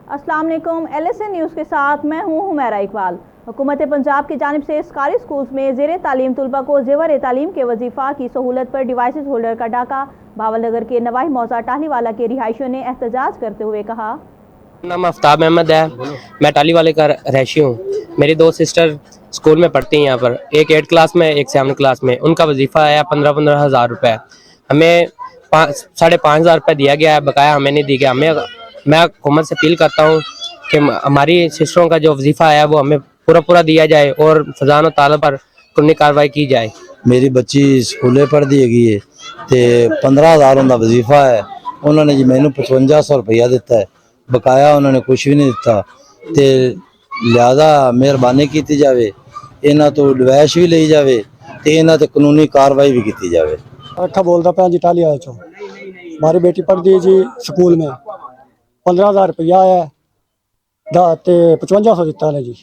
अस्सलाम वालेकुम। LSN news के साथ मैं हूँ हुमैरा इकबाल। हुकूमत पंजाब की जानिब से सरकारी स्कूल्स में ज़ेर तालीम तलबा को ज़ेवर तालीम के वजीफ़ा की सहूलत पर डिवाइस होल्डर का डाका। भावलनगर के नवाही मौजा टालीवाला के रिहायशियों ने एहतजाज करते हुए कहा। नाम आफ्ताब अहमद है, मैं टालीवाले का रहायशी हूँ। मेरी दो सिस्टर स्कूल में पढ़ती हैं यहाँ पर, एक 8 क्लास में, एक 7 क्लास में। उनका वजीफ़ा आया 15-15 हज़ार रुपये। हमें 5,500 रुपये दिया गया है, बकाया हमें नहीं दी गया। मैं हुकूमत से अपील करता हूँ कि हमारी सिस्टरों का जो वजीफ़ा आया वो हमें पूरा दिया जाए और फजान और ताला पर कानूनी कार्रवाई की जाए। मेरी बच्ची स्कूले पढ़ती है तो 15,000 उनका वजीफा है। उन्होंने जी मैनू 5500 रुपया दिता है, बकाया उन्होंने कुछ भी नहीं दिता। तो लिहाजा मेहरबानी की जाए, इन्हों तो डिवाइस भी ली जाए तो इन्हों ते कानूनी कार्रवाई भी की जाए। अच्छा बोलता पाया जी टाली आया चो। हमारी बेटी पढ़ती है जी स्कूल में, 15,000 रुपया आया तो 5500 दिता ने जी।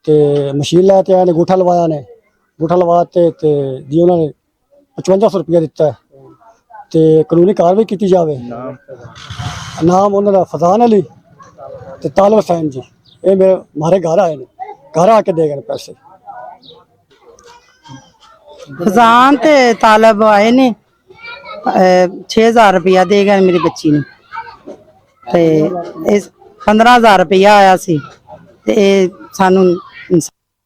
तो मशीन लैते आए ने, अंगूठा लवाया ने, अंगूठा लवाते जी उन्होंने 5500 रुपया दिता है। तो कानूनी कार्रवाई की जाए। नाम उन्होंने फजान अली तो तालिब हुसैन जी। ये मेरे हमारे घर आए ने, घर आके दे गए पैसे। फजान ते तालब आए ने 6,000 रुपया दे गए मेरी बच्ची ने। ते 15,000 रुपया आया सी ते सानू